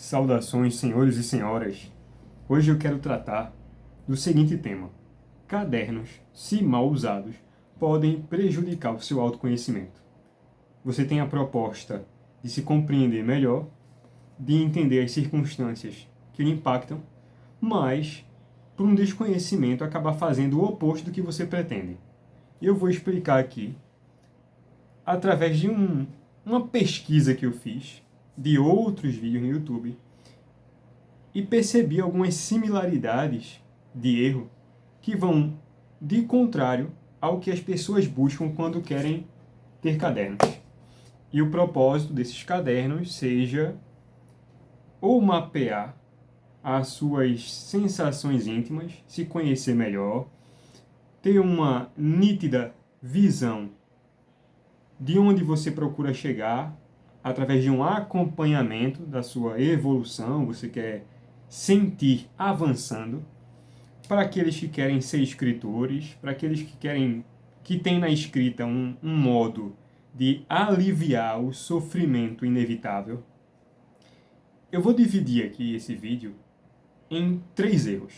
Saudações, senhores e senhoras. Hoje eu quero tratar do seguinte tema: cadernos, se mal usados, podem prejudicar o seu autoconhecimento. Você tem a proposta de se compreender melhor, de entender as circunstâncias que lhe impactam, mas, por um desconhecimento, acabar fazendo o oposto do que você pretende. Eu vou explicar aqui, através de uma pesquisa que eu fiz, de outros vídeos no YouTube, e percebi algumas similaridades de erro que vão de contrário ao que as pessoas buscam quando querem ter cadernos. E o propósito desses cadernos seja ou mapear as suas sensações íntimas, se conhecer melhor, ter uma nítida visão de onde você procura chegar através de um acompanhamento da sua evolução, você quer sentir avançando, para aqueles que querem ser escritores, para aqueles que têm na escrita um modo de aliviar o sofrimento inevitável. Eu vou dividir aqui esse vídeo em 3 erros.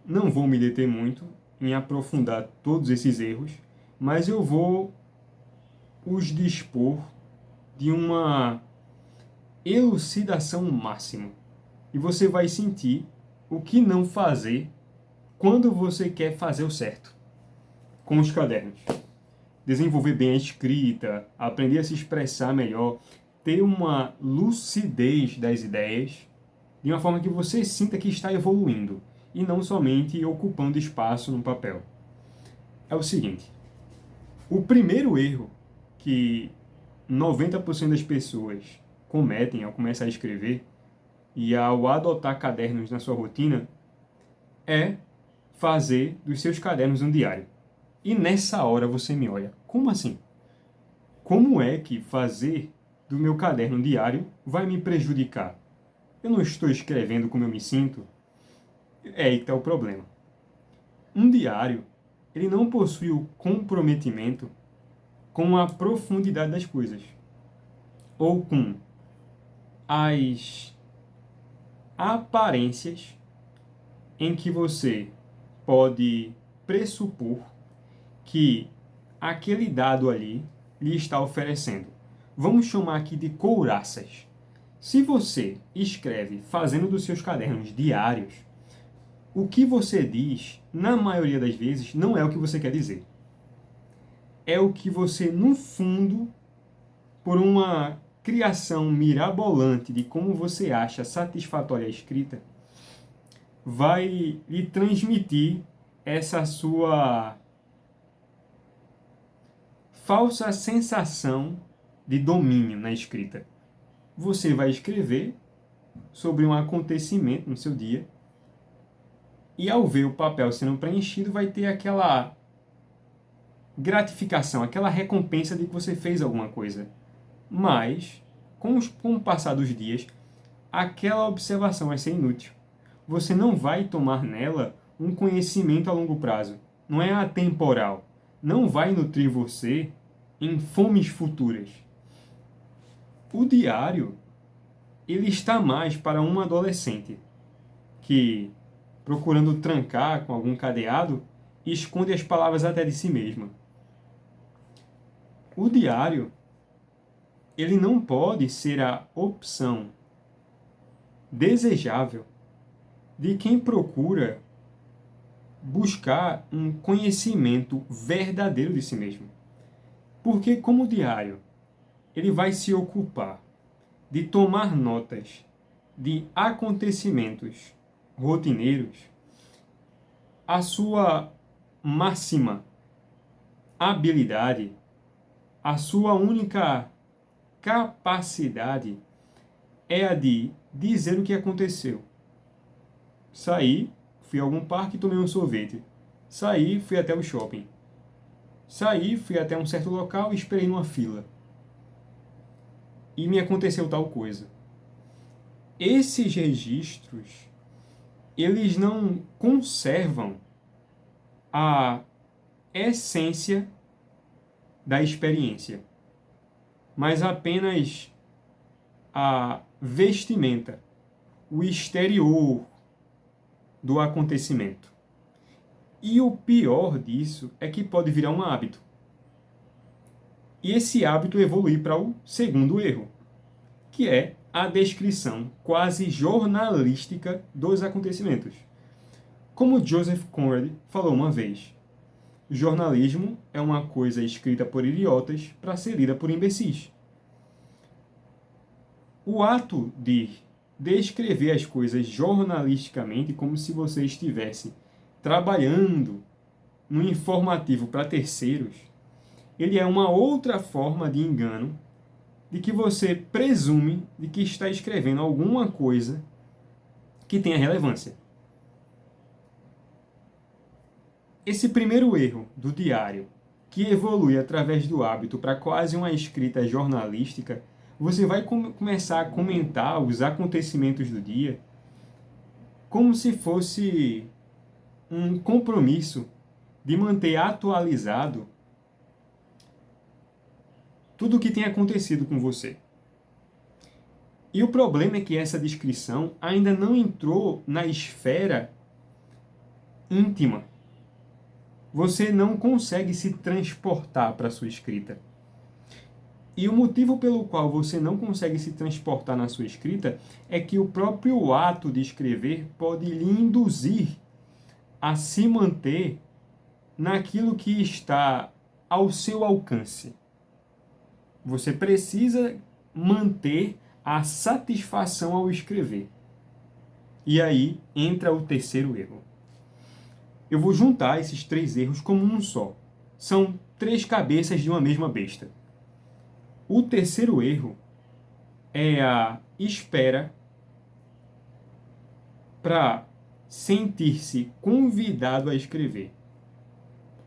Não vou me deter muito em aprofundar todos esses erros, mas eu vou os dispor de uma elucidação máxima. E você vai sentir o que não fazer quando você quer fazer o certo com os cadernos. Desenvolver bem a escrita, aprender a se expressar melhor, ter uma lucidez das ideias, de uma forma que você sinta que está evoluindo e não somente ocupando espaço no papel. É o seguinte: o primeiro erro que 90% das pessoas cometem ao começar a escrever e ao adotar cadernos na sua rotina é fazer dos seus cadernos um diário. E nessa hora você me olha: como assim? Como é que fazer do meu caderno um diário vai me prejudicar? Eu não estou escrevendo como eu me sinto? É aí que está o problema. Um diário, ele não possui o comprometimento com a profundidade das coisas, ou com as aparências em que você pode pressupor que aquele dado ali lhe está oferecendo. Vamos chamar aqui de couraças. Se você escreve fazendo dos seus cadernos diários, o que você diz, na maioria das vezes, não é o que você quer dizer. É o que você, no fundo, por uma criação mirabolante de como você acha satisfatória a escrita, vai lhe transmitir essa sua falsa sensação de domínio na escrita. Você vai escrever sobre um acontecimento no seu dia e, ao ver o papel sendo preenchido, vai ter aquela gratificação, aquela recompensa de que você fez alguma coisa. Mas, com o passar dos dias, aquela observação vai ser inútil. Você não vai tomar nela um conhecimento a longo prazo. Não é atemporal. Não vai nutrir você em fomes futuras. O diário, ele está mais para um adolescente que, procurando trancar com algum cadeado, esconde as palavras até de si mesma. O diário, ele não pode ser a opção desejável de quem procura buscar um conhecimento verdadeiro de si mesmo. Porque, como diário, ele vai se ocupar de tomar notas de acontecimentos rotineiros, a sua máxima habilidade, a sua única capacidade é a de dizer o que aconteceu. Saí, fui a algum parque e tomei um sorvete. Saí, fui até o shopping. Saí, fui até um certo local e esperei numa fila. E me aconteceu tal coisa. Esses registros, eles não conservam a essência da experiência, mas apenas a vestimenta, o exterior do acontecimento. E o pior disso é que pode virar um hábito. E esse hábito evolui para o segundo erro, que é a descrição quase jornalística dos acontecimentos. Como Joseph Conrad falou uma vez, jornalismo é uma coisa escrita por idiotas para ser lida por imbecis. O ato de descrever as coisas jornalisticamente, como se você estivesse trabalhando no informativo para terceiros, ele é uma outra forma de engano de que você presume de que está escrevendo alguma coisa que tenha relevância. Esse primeiro erro do diário, que evolui através do hábito para quase uma escrita jornalística, você vai começar a comentar os acontecimentos do dia como se fosse um compromisso de manter atualizado tudo o que tem acontecido com você. E o problema é que essa descrição ainda não entrou na esfera íntima. Você não consegue se transportar para a sua escrita. E o motivo pelo qual você não consegue se transportar na sua escrita é que o próprio ato de escrever pode lhe induzir a se manter naquilo que está ao seu alcance. Você precisa manter a satisfação ao escrever. E aí entra o terceiro erro. Eu vou juntar esses três erros como um só. São três cabeças de uma mesma besta. O terceiro erro é a espera para sentir-se convidado a escrever,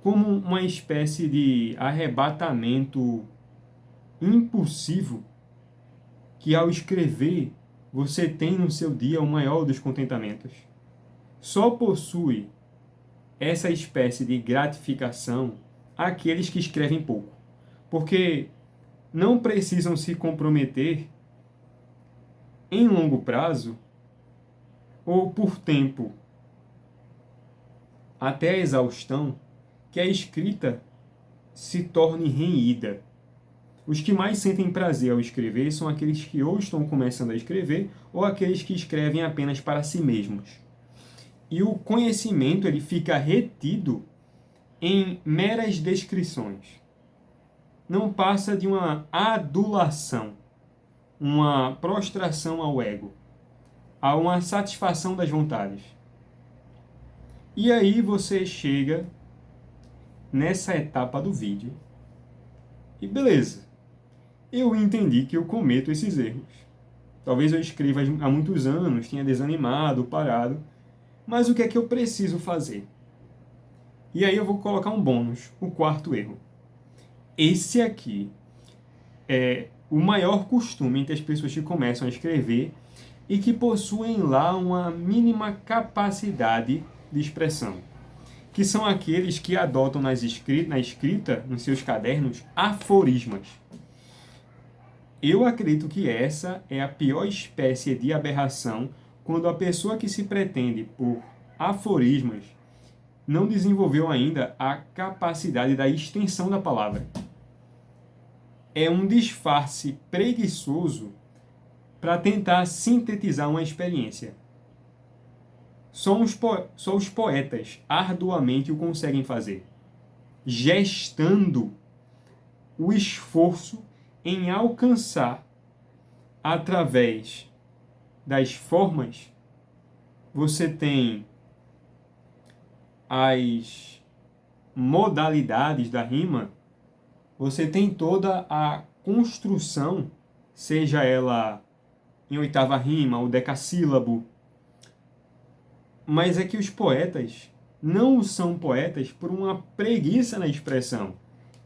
como uma espécie de arrebatamento impulsivo que, ao escrever, você tem no seu dia o maior dos contentamentos. Só possui essa espécie de gratificação aqueles que escrevem pouco, porque não precisam se comprometer em longo prazo ou por tempo até a exaustão que a escrita se torne renhida. Os que mais sentem prazer ao escrever são aqueles que ou estão começando a escrever ou aqueles que escrevem apenas para si mesmos. E o conhecimento ele fica retido em meras descrições. Não passa de uma adulação, uma prostração ao ego, a uma satisfação das vontades. E aí você chega nessa etapa do vídeo e beleza, eu entendi que eu cometo esses erros. Talvez eu escreva há muitos anos, tenha desanimado, parado, mas o que é que eu preciso fazer? E aí eu vou colocar um bônus, o quarto erro. Esse aqui é o maior costume entre as pessoas que começam a escrever e que possuem lá uma mínima capacidade de expressão, que são aqueles que adotam na escrita, nos seus cadernos, aforismas. Eu acredito que essa é a pior espécie de aberração quando a pessoa que se pretende por aforismas não desenvolveu ainda a capacidade da extensão da palavra. É um disfarce preguiçoso para tentar sintetizar uma experiência. Só os poetas arduamente o conseguem fazer, gestando o esforço em alcançar, através das formas. Você tem as modalidades da rima, você tem toda a construção, seja ela em oitava rima ou decassílabo, mas é que os poetas não são poetas por uma preguiça na expressão,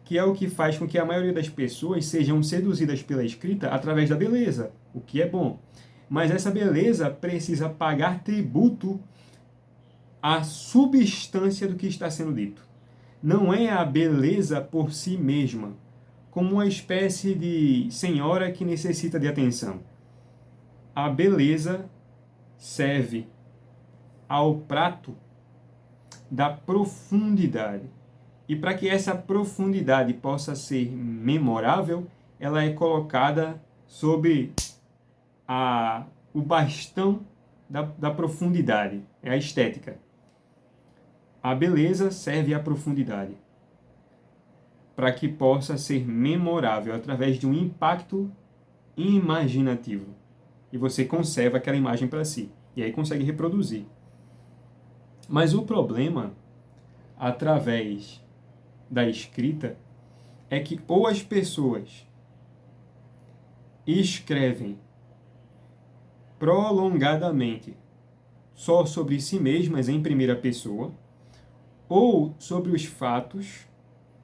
que é o que faz com que a maioria das pessoas sejam seduzidas pela escrita através da beleza, o que é bom. Mas essa beleza precisa pagar tributo à substância do que está sendo dito. Não é a beleza por si mesma, como uma espécie de senhora que necessita de atenção. a beleza serve ao prato da profundidade. E para que essa profundidade possa ser memorável, ela é colocada sobre o bastão da profundidade, é a estética. A beleza serve à profundidade, para que possa ser memorável através de um impacto imaginativo. E você conserva aquela imagem para si, e aí consegue reproduzir. Mas o problema, através da escrita, é que ou as pessoas escrevem prolongadamente só sobre si mesmas em primeira pessoa, ou sobre os fatos,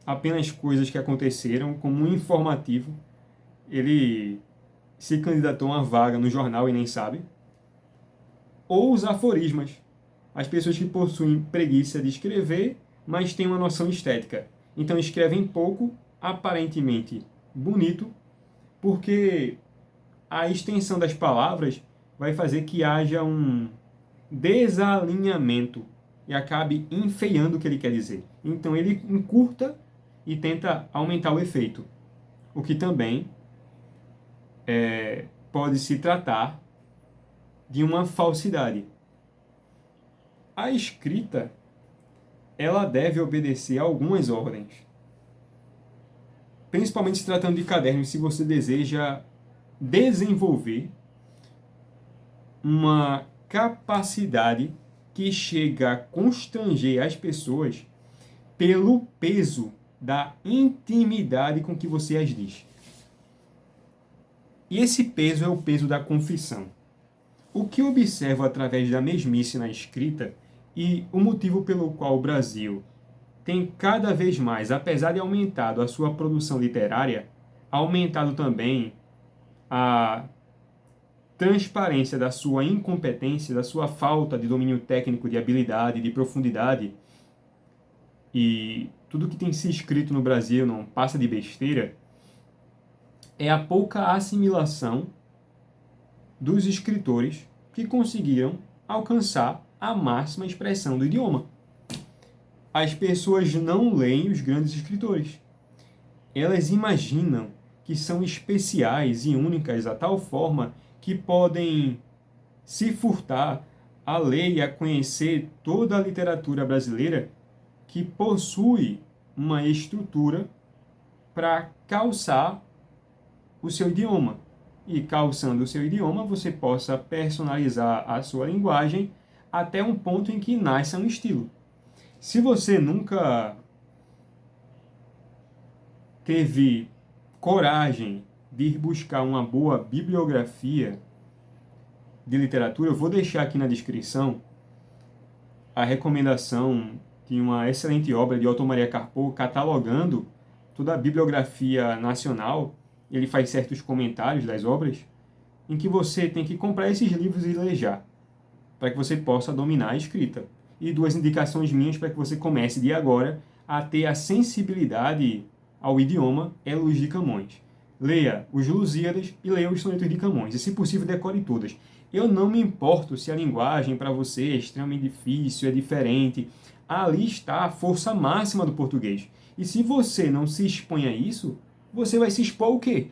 apenas coisas que aconteceram, como um informativo. Ele se candidatou a uma vaga no jornal e nem sabe. Ou os aforismas. As pessoas que possuem preguiça de escrever, mas têm uma noção estética. Então escrevem pouco, aparentemente bonito, porque a extensão das palavras vai fazer que haja um desalinhamento e acabe enfeiando o que ele quer dizer. Então ele encurta e tenta aumentar o efeito, o que também pode se tratar de uma falsidade. A escrita, ela deve obedecer a algumas ordens, principalmente se tratando de cadernos, se você deseja desenvolver uma capacidade que chega a constranger as pessoas pelo peso da intimidade com que você as diz. E esse peso é o peso da confissão. O que observo através da mesmice na escrita e o motivo pelo qual o Brasil tem cada vez mais, apesar de aumentado a sua produção literária, aumentado também a transparência da sua incompetência, da sua falta de domínio técnico, de habilidade, de profundidade, e tudo que tem se escrito no Brasil não passa de besteira, é a pouca assimilação dos escritores que conseguiram alcançar a máxima expressão do idioma. As pessoas não leem os grandes escritores. Elas imaginam que são especiais e únicas a tal forma que podem se furtar a ler e a conhecer toda a literatura brasileira, que possui uma estrutura para calçar o seu idioma. E calçando o seu idioma, você possa personalizar a sua linguagem até um ponto em que nasça um estilo. Se você nunca teve coragem de ir buscar uma boa bibliografia de literatura, eu vou deixar aqui na descrição a recomendação de uma excelente obra de Otto Maria Carpo, catalogando toda a bibliografia nacional. Ele faz certos comentários das obras, em que você tem que comprar esses livros e ler já, para que você possa dominar a escrita. E duas indicações minhas para que você comece de agora a ter a sensibilidade ao idioma é Luís de Camões. Leia os Lusíadas e leia os Sonetos de Camões, e se possível decore todas. Eu não me importo se a linguagem para você é extremamente difícil, é diferente. Ali está a força máxima do português. E se você não se expõe a isso, você vai se expor ao quê?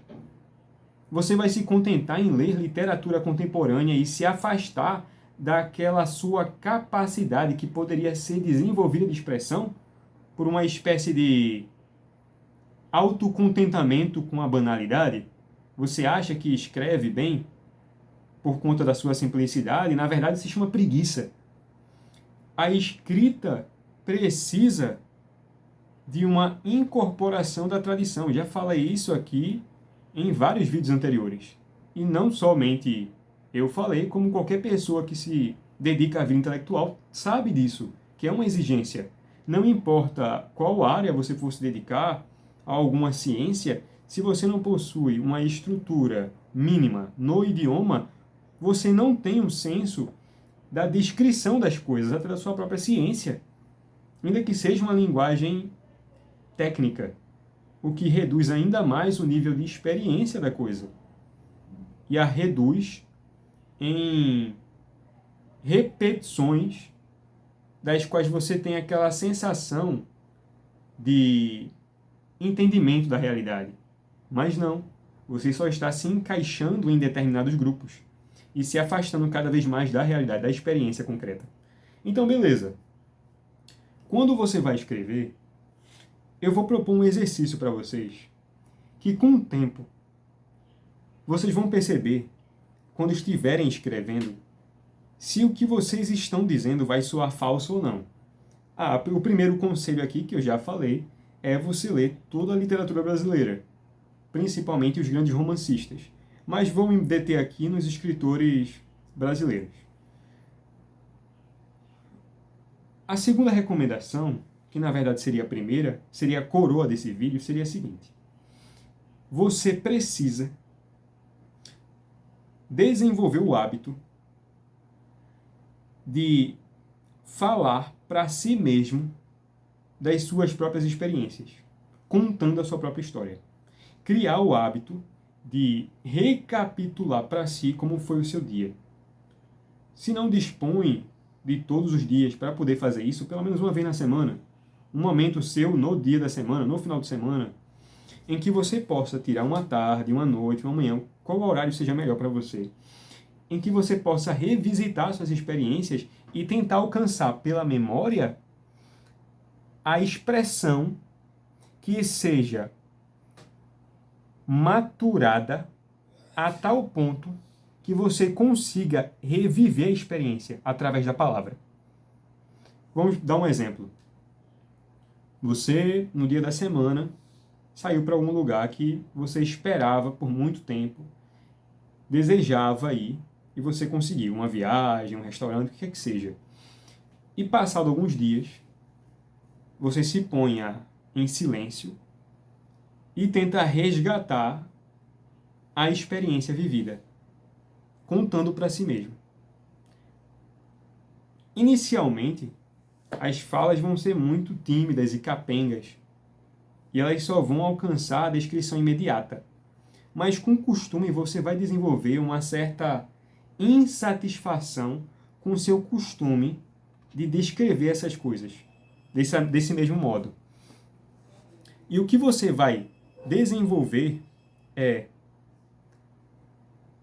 Você vai se contentar em ler literatura contemporânea e se afastar daquela sua capacidade que poderia ser desenvolvida de expressão por uma espécie de autocontentamento com a banalidade? Você acha que escreve bem por conta da sua simplicidade? Na verdade, se chama preguiça. A escrita precisa de uma incorporação da tradição. Eu já falei isso aqui em vários vídeos anteriores. E não somente eu falei, como qualquer pessoa que se dedica à vida intelectual sabe disso, que é uma exigência. Não importa qual área você for se dedicar a alguma ciência, se você não possui uma estrutura mínima no idioma, você não tem um senso da descrição das coisas, até da sua própria ciência, ainda que seja uma linguagem técnica, o que reduz ainda mais o nível de experiência da coisa e a reduz em repetições das quais você tem aquela sensação de entendimento da realidade. Mas não, você só está se encaixando em determinados grupos e se afastando cada vez mais da realidade, da experiência concreta. Então, beleza. Quando você vai escrever, eu vou propor um exercício para vocês que, com o tempo, vocês vão perceber, quando estiverem escrevendo, se o que vocês estão dizendo vai soar falso ou não. O primeiro conselho aqui, que eu já falei, é você ler toda a literatura brasileira, principalmente os grandes romancistas. Mas vou me deter aqui nos escritores brasileiros. A segunda recomendação, que na verdade seria a primeira, seria a coroa desse vídeo, seria a seguinte. Você precisa desenvolver o hábito de falar para si mesmo das suas próprias experiências, contando a sua própria história. Criar o hábito de recapitular para si como foi o seu dia. Se não dispõe de todos os dias para poder fazer isso, pelo menos uma vez na semana, um momento seu no dia da semana, no final de semana, em que você possa tirar uma tarde, uma noite, uma manhã, qual horário seja melhor para você, em que você possa revisitar suas experiências e tentar alcançar pela memória a expressão que seja maturada a tal ponto que você consiga reviver a experiência através da palavra. Vamos dar um exemplo. Você, no dia da semana, saiu para algum lugar que você esperava por muito tempo, desejava ir, e você conseguiu uma viagem, um restaurante, o que quer que seja. E passado alguns dias, você se põe em silêncio e tenta resgatar a experiência vivida, contando para si mesmo. Inicialmente, as falas vão ser muito tímidas e capengas, e elas só vão alcançar a descrição imediata. Mas com o costume você vai desenvolver uma certa insatisfação com o seu costume de descrever essas coisas, desse mesmo modo. E o que você vai desenvolver é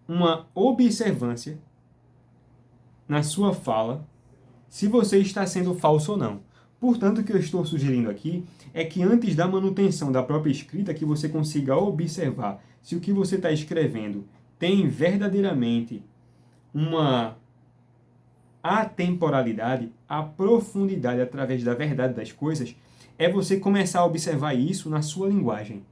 uma observância na sua fala, se você está sendo falso ou não. Portanto, o que eu estou sugerindo aqui é que antes da manutenção da própria escrita, que você consiga observar se o que você está escrevendo tem verdadeiramente uma atemporalidade, a profundidade através da verdade das coisas, é você começar a observar isso na sua linguagem.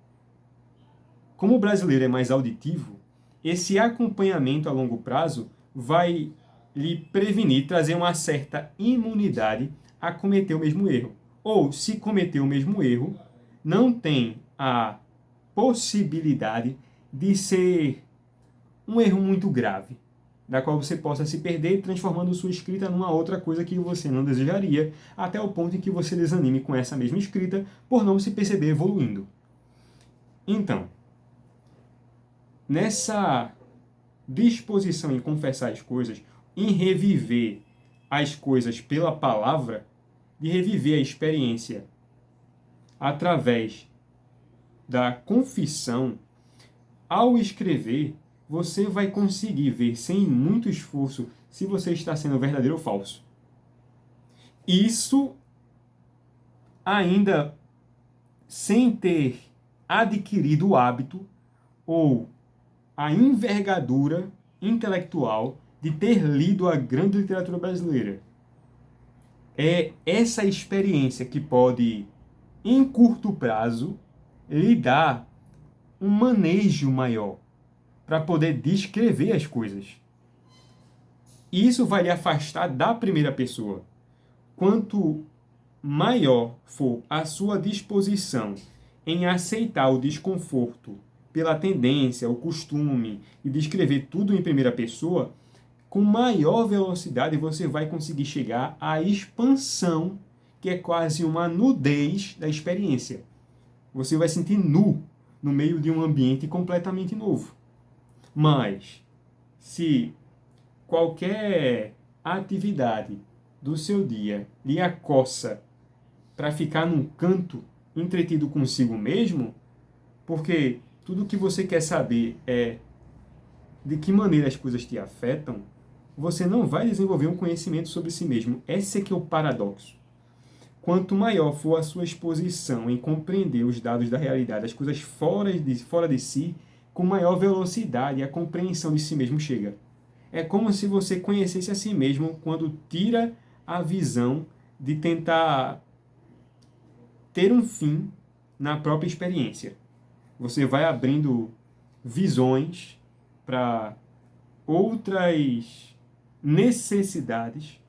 Como o brasileiro é mais auditivo, esse acompanhamento a longo prazo vai lhe prevenir, trazer uma certa imunidade a cometer o mesmo erro. Ou, se cometer o mesmo erro, não tem a possibilidade de ser um erro muito grave, da qual você possa se perder, transformando sua escrita numa outra coisa que você não desejaria, até o ponto em que você desanime com essa mesma escrita por não se perceber evoluindo. Então, nessa disposição em confessar as coisas, em reviver as coisas pela palavra, de reviver a experiência através da confissão, ao escrever, você vai conseguir ver sem muito esforço se você está sendo verdadeiro ou falso. Isso ainda sem ter adquirido o hábito ou a envergadura intelectual de ter lido a grande literatura brasileira. É essa experiência que pode, em curto prazo, lhe dar um manejo maior para poder descrever as coisas. Isso vai lhe afastar da primeira pessoa. Quanto maior for a sua disposição em aceitar o desconforto pela tendência, o costume e descrever tudo em primeira pessoa, com maior velocidade você vai conseguir chegar à expansão, que é quase uma nudez da experiência. Você vai sentir nu no meio de um ambiente completamente novo. Mas, se qualquer atividade do seu dia lhe acossa para ficar num canto entretido consigo mesmo, porque tudo que você quer saber é de que maneira as coisas te afetam, você não vai desenvolver um conhecimento sobre si mesmo. Esse é que é o paradoxo. Quanto maior for a sua exposição em compreender os dados da realidade, as coisas fora de si, com maior velocidade a compreensão de si mesmo chega. É como se você conhecesse a si mesmo quando tira a visão de tentar ter um fim na própria experiência. Você vai abrindo visões para outras necessidades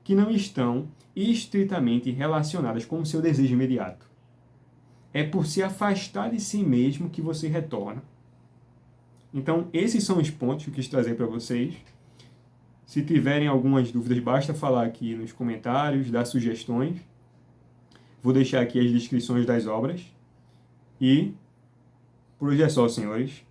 que não estão estritamente relacionadas com o seu desejo imediato. É por se afastar de si mesmo que você retorna. Então, esses são os pontos que eu quis trazer para vocês. Se tiverem algumas dúvidas, basta falar aqui nos comentários, dar sugestões. Vou deixar aqui as descrições das obras. E por hoje é só, senhores.